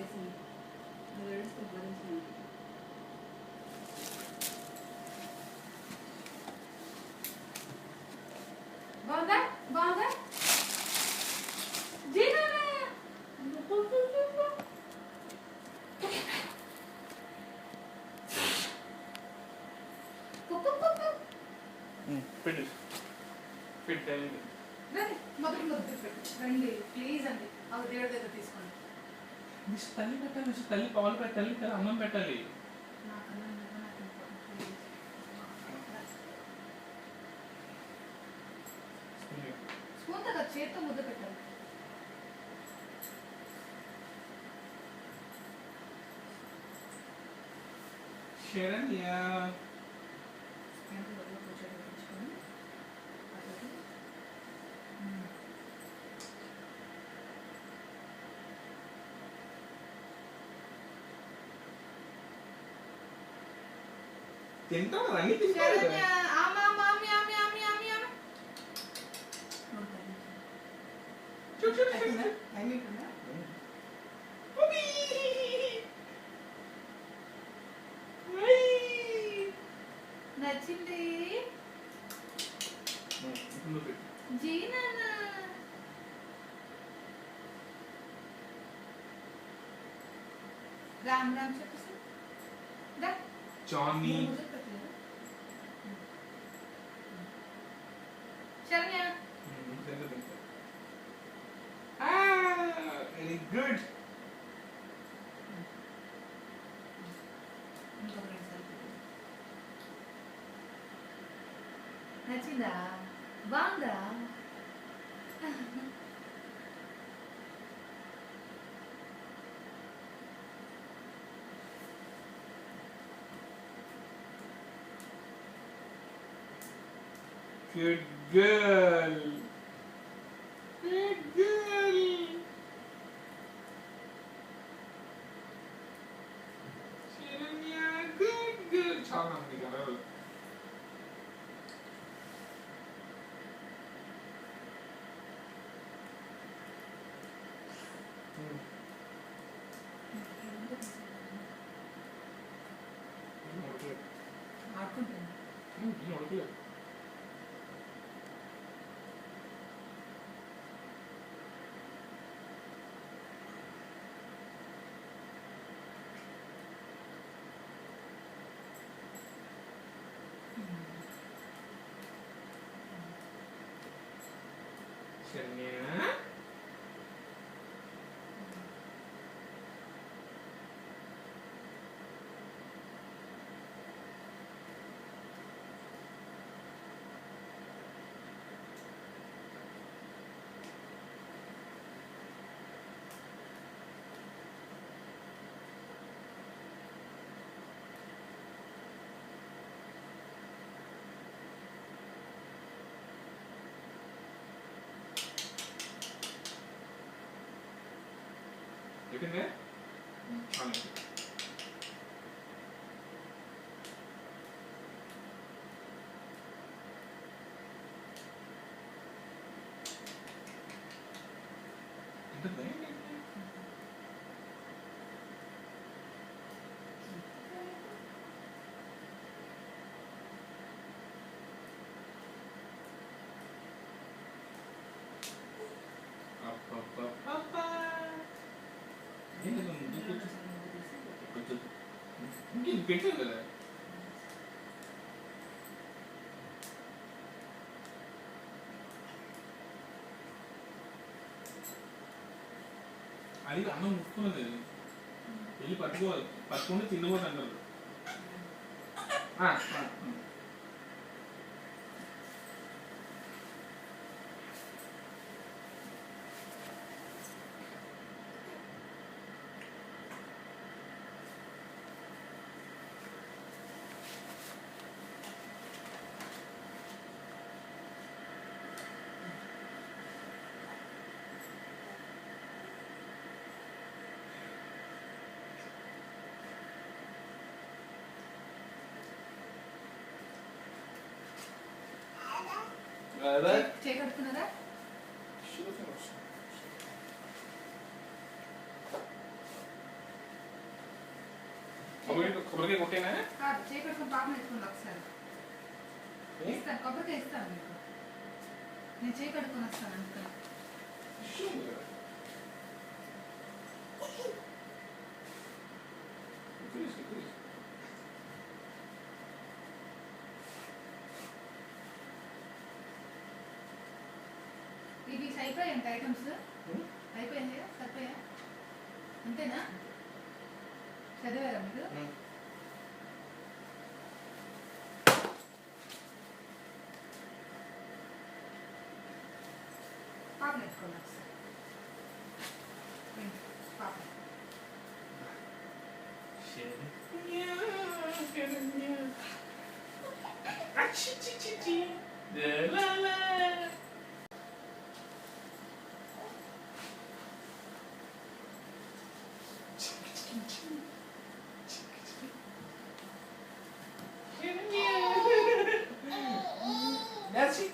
చేసింది నువ్వు ఏడుస్తూ భరించింది. బాగుందా బాగుందా జీనా పెట్టు పెట్టండి రండి మొదటి మొదటి పెట్టు రండి ప్లీజ్ అండి అది దేవుడి దగ్గర తీసుకోండి. తల్లి పెట్టాలి, తల్లి పాలు పెట్టాలి, తల్లి అన్నం పెట్టాలి. నాకన్నా నాకు ఇంపార్టెంట్ స్పూన్ తో చేతితో ముద్ద పెట్టాలి. శరణ్య తింటాను అన్ని తింటాను నచ్చింది జీనా రామ్ రామ్ చెప్పేసి జానీ శరణ్య వెరీ గుడ్. నచ్చిందా బాగుందా Good girl. Good girl. Shiranya, good girl. చాలా ఉంది కదా. ఆడుకుంటుంది. Shiranya. చెప్పిందే ఇంకేం పెట్టారు కదా. అది అన్నం ముట్టుకున్నది వెళ్ళి పట్టుకోవాలి, పట్టుకుంటే తినకూడదు అంటారు. చేయగలుగుతున్నారా? కొబ్బరికాయ కొట్టేనా? కాదు, చేయి పెట్టుకుని పాపం ఎత్తుకుంది ఒకసారి. ఇస్తాను, కొబ్బరికాయ ఇస్తాను మీకు. నేను చేయి కట్టుకొని వస్తాను అందుకని. ఇవి అయిపోయాయంట ఐటమ్స్. అయిపోయింది, సరిపోయా? అంతేనా? చదివారా మీరు? పాప పెట్టుకోండి ఒకసారి. పాప That's it.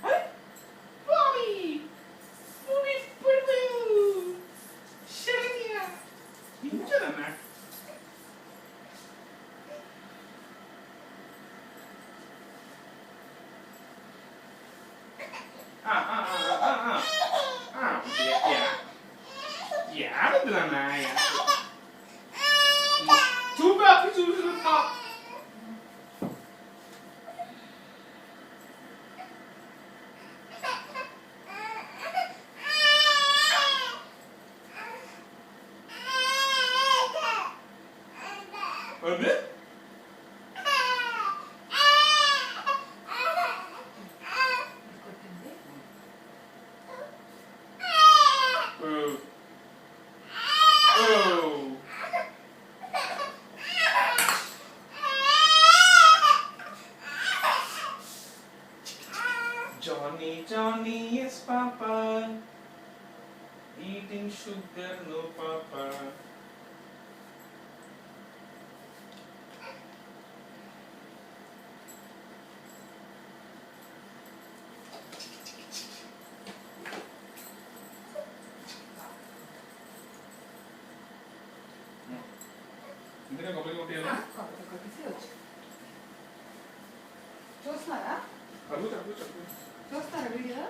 Hey, Bobby, Bobby, Boo, Shania, injura na. Ya, betul na ya. Coba aku suruh letak. Öyle? కొట్టింది. Oh. Oh. Johnny, Johnny, yes, Papa. Eating sugar, no, Papa. ఇందులో కొబ్బరి కొట్టేయాలా? కొబ్బరి కొట్టేసి వచ్చు. చూస్తున్నారా? అడుగు. చూస్తారా వీడియో?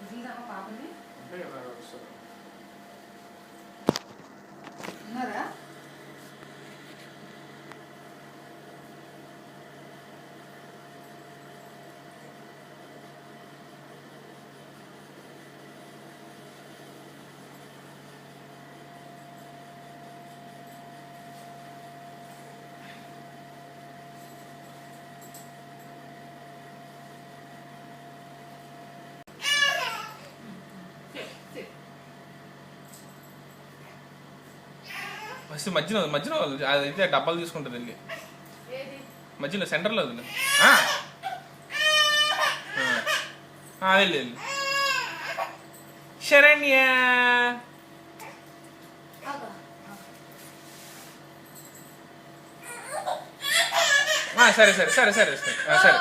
చూసావా పాపని? అంటే ఎలా వస్తారు? ఉన్నారా? ఫస్ట్ మధ్యలో మధ్యలో అదైతే డబ్బాలు తీసుకుంటుంది వెళ్ళి ఏది మధ్యలో సెంటర్లో వదిలే వెళ్ళి వెళ్ళి శరణ్య ఆగా. సరే సరే సరే సరే సరే సరే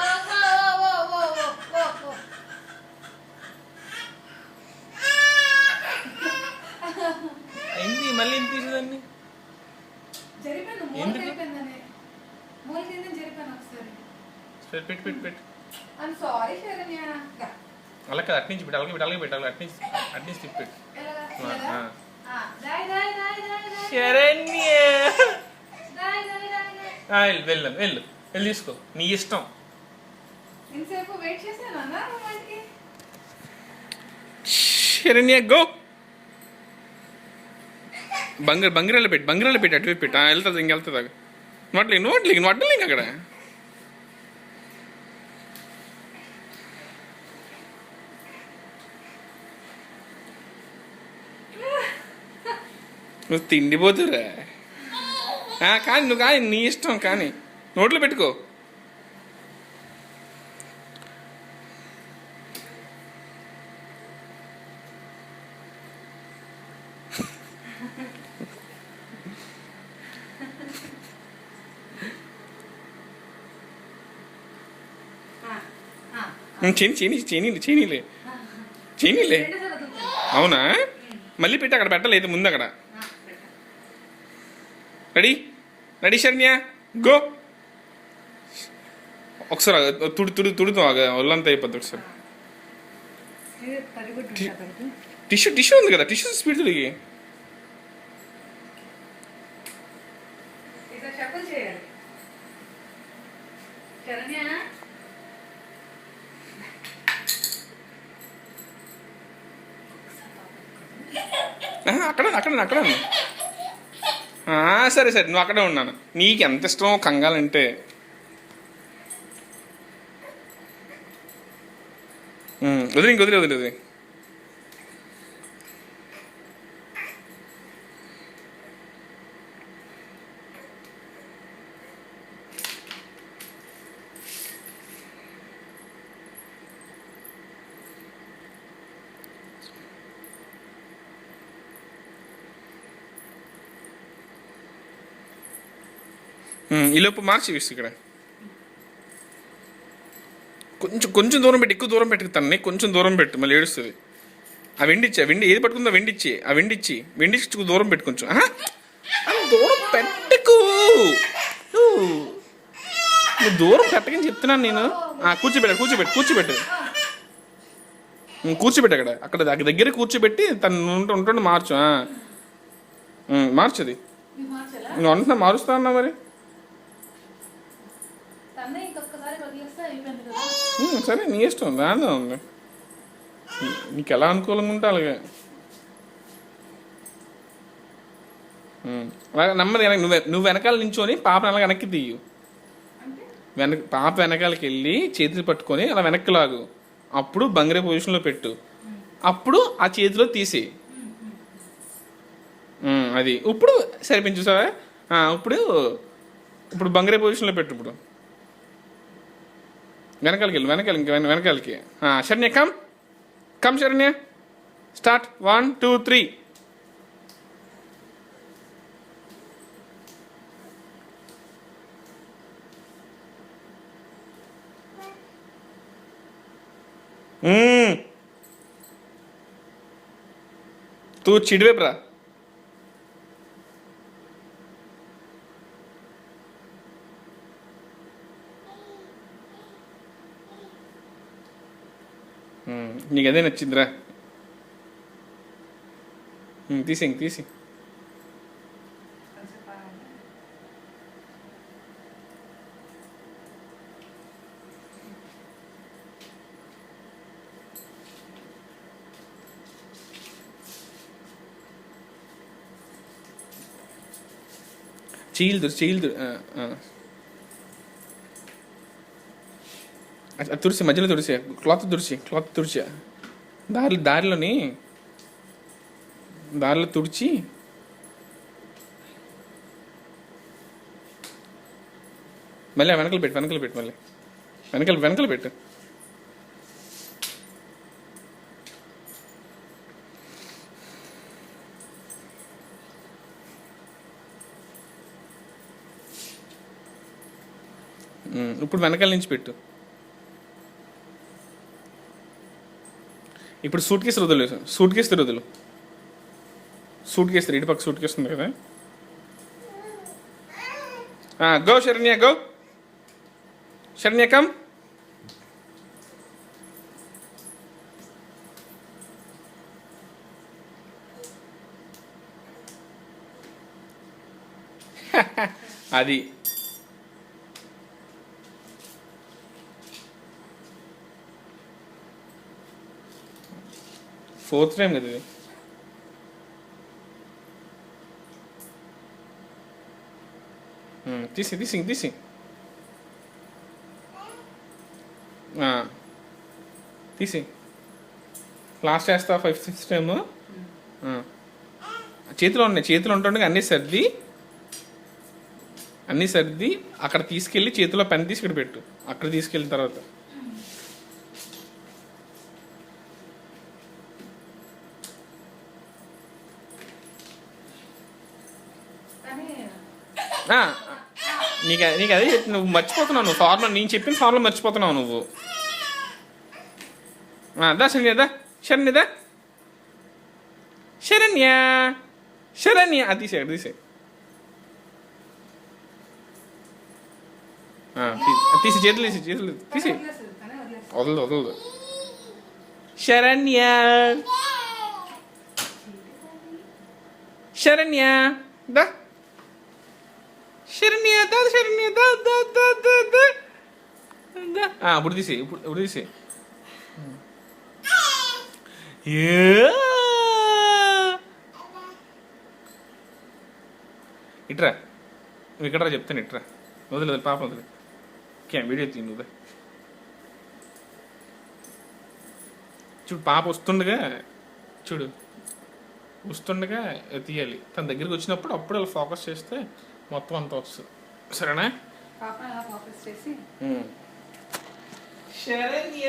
అయింది మళ్ళీ ఏం తీసేదాన్ని జరిపాను ఎందుకు? జరిపోయిందని మూలకిందని జరిపాను ఒకసారి. సరే పెట్టు పెట్టు పెట్టు ఐమ్ సారీ శరణ్య. అలా కాదు అట్నుంచి పెట్టు అలాగే పెట్టు అలాగే పెట్టు అలాగే అట్నుంచి తిప్పి పెట్టు ఎలాగా? ఆ, ఇలాగా? ఆ. దాయ్ దాయ్ దాయ్ దాయ్ దాయ్. శరణ్య దాయ్ దాయ్ దాయ్ దాయ్. వెళ్ళు వెళ్ళు వెళ్ళి తీసుకో నీ ఇష్టం ఇంతసేపు వెయిట్ చేశాను అన్న వాటికి. శరణ్య గో బంగారాలు పెట్టి అటువైపు పెట్టు వెళ్తుంది ఇంకెళ్తుంది నోట్లే వడ్డలే అక్కడ నువ్వు తిండిపోతురా కానీ నువ్వు కానీ నీ ఇష్టం కానీ నోట్లో పెట్టుకో చీనీలే అవునా మళ్ళీ పెట్టి అక్కడ పెట్టలేదు ముందు అక్కడ రెడీ శరణ్య గో ఒకసారి తుడుతాం ఒళ్ళంతా అయిపోద్ది ఒకసారి టిష్యూ ఉంది కదా టిష్యూ స్పీడ్ తిరిగి అక్కడ సరే సరే నువ్వు అక్కడే ఉన్నాను నీకు ఎంత ఇష్టమో కంగాలంటే వదిలేదు ఈలోపు మార్చి వేసి ఇక్కడ కొంచెం దూరం పెట్టి ఎక్కువ దూరం పెట్టుకుతాను కొంచెం దూరం పెట్టు మళ్ళీ ఏడుస్తుంది ఆ వెండి ఏది పట్టుకుందో వెండిచ్చి దూరం పెట్టు కొంచెం దూరం పెట్టుకు నువ్వు దూరం పెట్టకని చెప్తున్నాను నేను కూర్చోబెట్టు అక్కడ దగ్గర కూర్చోబెట్టి తను ఉంటుండే మార్చది నువ్వు అంటున్నా మారుస్తా అన్నా మరి సరే నీ ఇష్టం దాని ఉంది నీకు ఎలా అనుకూలంగా ఉంటే అలాగే అలాగే నెమ్మది నువ్వు వెనకాల నించొని పాపను అలా వెనక్కి తీయు పాప వెనకాలకి వెళ్ళి చేతిని పట్టుకొని అలా వెనక్కి లాగు అప్పుడు బంగారే పొజిషన్లో పెట్టు అప్పుడు ఆ చేతిలో తీసి అది ఇప్పుడు సరిపించు సార్ ఇప్పుడు బంగారే పొజిషన్లో పెట్టు ఇప్పుడు వెనకాలకి శరణ్య కమ్ శరణ్య స్టార్ట్ 1 2 3 तू चिडवे प्रा నీకు అదే నచ్చిందిరా తీసి చీల్దు తుడిసి మధ్యలో క్లాత్ తుడిచి దారిలో తుడిచి మళ్ళీ ఆ వెనకలు పెట్టు మళ్ళీ వెనకలు పెట్టు. ఇప్పుడు వెనకాల నుంచి పెట్టు. ఇప్పుడు సూట్ కేసు వదులు. ఇటు పక్క సూట్ కేసు ఉంది కదా. Go Saranya, go Saranya, come. అది ఫోర్త్ టైం కదా ఇది. తీసి లాస్ట్ చేస్తా. 5th 6th టైమ్ చేతిలో ఉంటుండగా అన్నీ సర్ది అక్కడ తీసుకెళ్ళి చేతిలో పెన్ తీసి ఇక్కడ పెట్టు. అక్కడ తీసుకెళ్ళిన తర్వాత నీకు అదే నువ్వు మర్చిపోతున్నావు. నువ్వు ఫార్ములా నేను చెప్పిన ఫార్ములా మర్చిపోతున్నావు నువ్వు. దా శరణ్య అది తీసే చేతులు తీసి వదలదు. శరణ్య దా ఇప్పుడు తీసి ఇట్రా. నువ్వు ఇక్కడ చెప్తాను. ఇట్రా వదిలేదు పాప వదిలే. వీడియో తీ నువ్వు. చూడు పాప వస్తుండగా తీయాలి. తన దగ్గరికి వచ్చినప్పుడు అప్పుడు అలా ఫోకస్ చేస్తే మొత్తం అంతా వస్తుంది. సరేనా? Saranya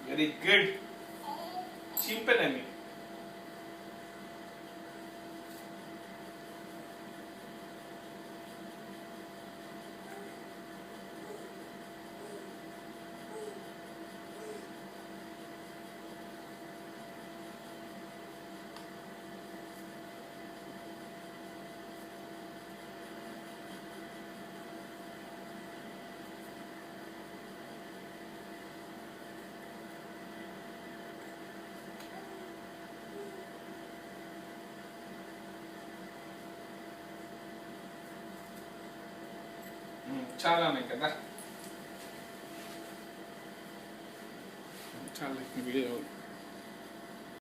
very good. చింపేనండి. చాలా ఉన్నాయి కదా. చాలా వీడియో